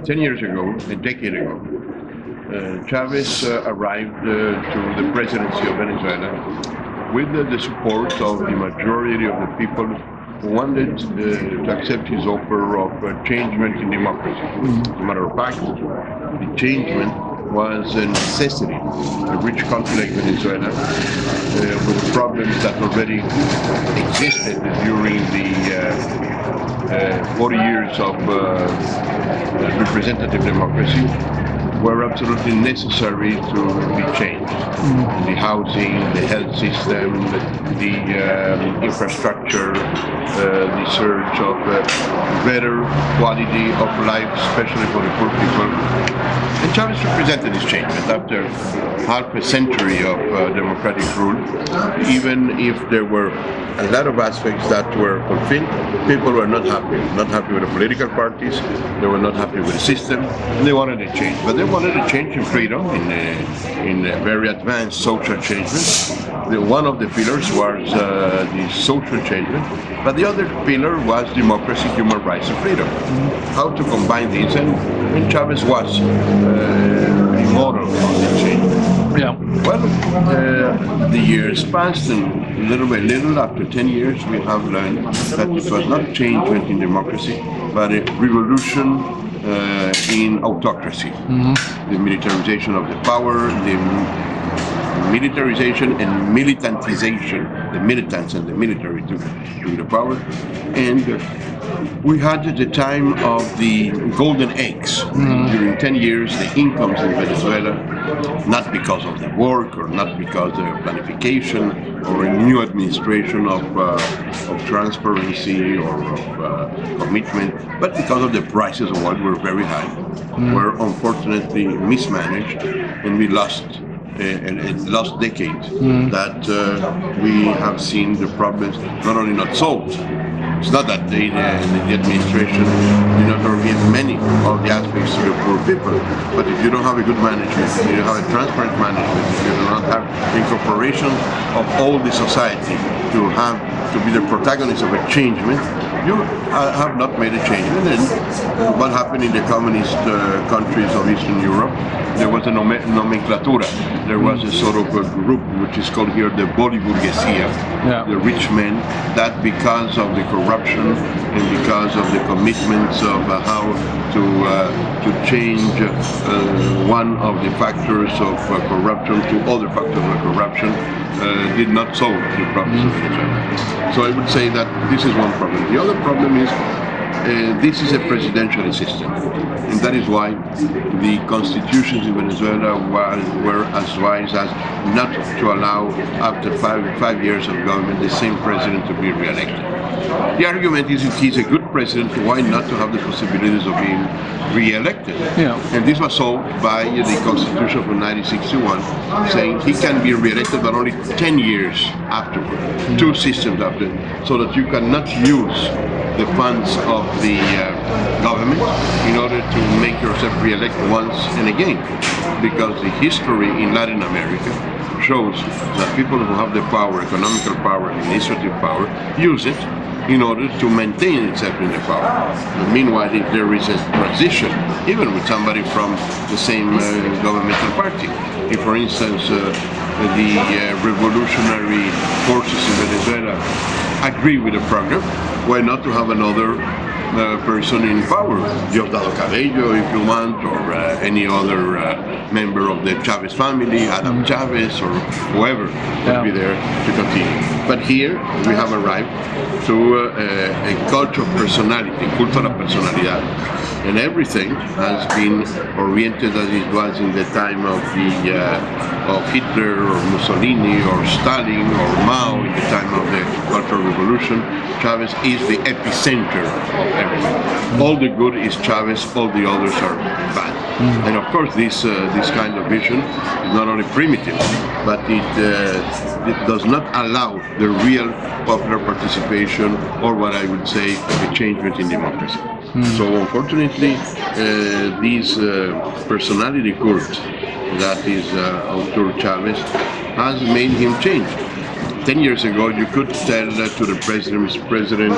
10 years ago, a decade ago, Chavez arrived to the presidency of Venezuela with the support of the majority of the people who wanted to accept his offer of changement in democracy. As a matter of fact, the changement was a necessity. A rich country like Venezuela, with the problems that already existed during the 40 years of representative democracy, were absolutely necessary to be changed. The housing, the health system, the infrastructure, the search of better quality of life, especially for the poor people. And Chavez represented this change. After half a century of democratic rule, even if there were a lot of aspects that were fulfilled, people were not happy. Not happy with the political parties, they were not happy with the system, and they wanted a change. But they wanted a change in freedom, in a very advanced social changes. One of the pillars was the social changes, but the other pillar was democracy, human rights, and freedom. How to combine these, and Chavez was the model of the change. Yeah. Well, the years passed, and little by little, after 10 years, we have learned that it was not changement in democracy, but a revolution in autocracy. The militarization of the power, the militarization and militantization, the militants and the military took the power, and we had the time of the golden eggs. During 10 years, the incomes in Venezuela, not because of the work or not because of planification or a new administration of transparency or of commitment, but because of the prices of oil were very high, were unfortunately mismanaged, and we lost a lost decade that we have seen the problems not only not solved. It's not that the administration did not orient many of the aspects to the poor people, but if you don't have a good management, if you don't have a transparent management, if you do not have incorporation of all the society to be the protagonist of a changement, you have not made a change. And then what happened in the communist countries of Eastern Europe, there was a nomenclatura. There was a sort of a group which is called here the Boliburguesia, the rich men, that because of the corruption and because of the commitments of how to change one of the factors of corruption to other factors of corruption, did not solve the problems of Venezuela. So I would say that this is one problem. The other problem is this is a presidential system, and that is why the constitutions in Venezuela were as wise as not to allow, after five years of government, the same president to be re-elected. The argument is, if he's a good president, why not to have the possibilities of being re-elected? And this was solved by the Constitution from 1961, saying he can be re-elected but only 10 years afterward, 2 systems after, so that you cannot use the funds of the government in order to make yourself re-elect once and again, because the history in Latin America shows that people who have the power, economical power, administrative power, use it in order to maintain itself in the power. But meanwhile, if there is a transition, even with somebody from the same governmental party, if, for instance, the revolutionary forces in Venezuela agree with the program, why not to have another person in power, Diosdado Cabello, if you want, or any other member of the Chavez family, Adam Chavez, or whoever would be there to continue. But here we have arrived to a culture of personality, cultural personalidad, and everything has been oriented as it was in the time of Hitler or Mussolini or Stalin or Mao in the time of the Cultural Revolution. Chavez is the epicenter of everything. All the good is Chavez, all the others are bad. And of course this kind of vision is not only primitive, but it does not allow the real popular participation, or what I would say a changement in democracy. So unfortunately, this personality cult that is Hugo Chavez has made him change. 10 years ago, you could tell to the president, Mr. President,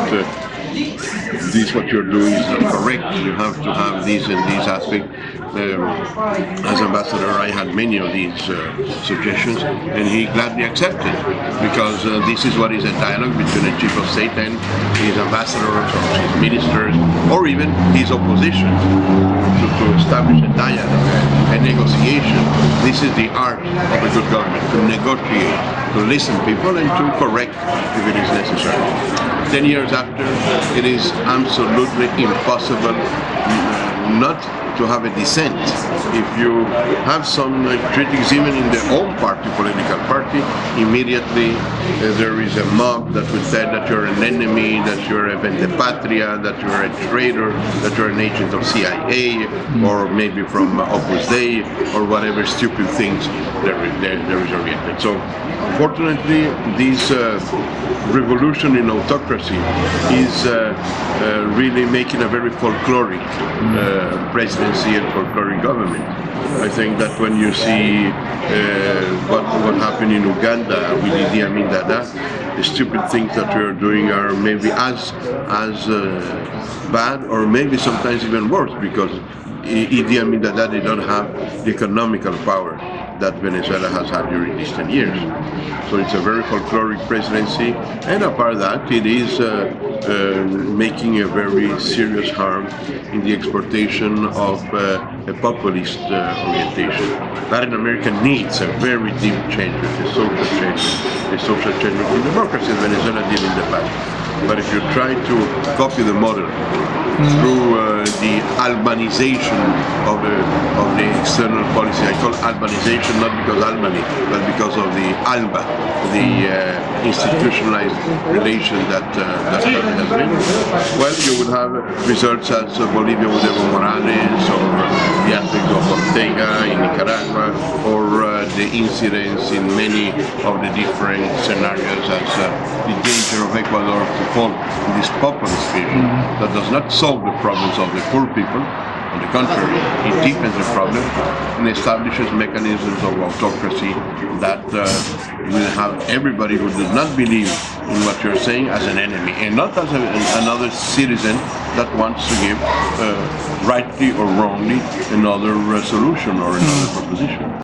this what you're doing is not correct. You have to have this and this aspect. As ambassador, I had many of these suggestions, and he gladly accepted, because this is what is a dialogue between a chief of state and his ambassadors or his ministers, or even his opposition, to establish a dialogue, a negotiation. This is the art of a good government, to negotiate, to listen to people and to correct if it is necessary. 10 years after, it is absolutely impossible not to have a dissent. If you have some critics even in their own political party, immediately there is a mob that would say that you're an enemy, that you're a patria, that you're a traitor, that you're an agent of CIA, or maybe from Opus Dei, or whatever stupid things there is oriented. So, fortunately, this revolution in autocracy is really making a very folkloric presidency and folkloric government. I think that when you see what happened in Uganda with Idi Amin Dada, the stupid things that we are doing are maybe as bad, or maybe sometimes even worse, because Idi Amin Dada did not have the economical power that Venezuela has had during these 10 years. So it's a very folkloric presidency, and apart that, it is making a very serious harm in the exportation of a populist orientation. Latin America needs a very deep change, a social change in democracy as Venezuela did in the past. But if you try to copy the model through the Albanization of the external policy, I call Albanization not because Albany, but because of the ALBA, the institutionalized relation that has been. Well, you would have results as Bolivia with Evo Morales, or the aspect of Ortega in Nicaragua, or the incidents in many of the different scenarios as the danger of Ecuador to fall in this populist vision that does not solve the problems of the poor people. On the contrary, it deepens the problem and establishes mechanisms of autocracy that will have everybody who does not believe in what you're saying as an enemy, and not as another citizen that wants to give, rightly or wrongly, another solution or another proposition.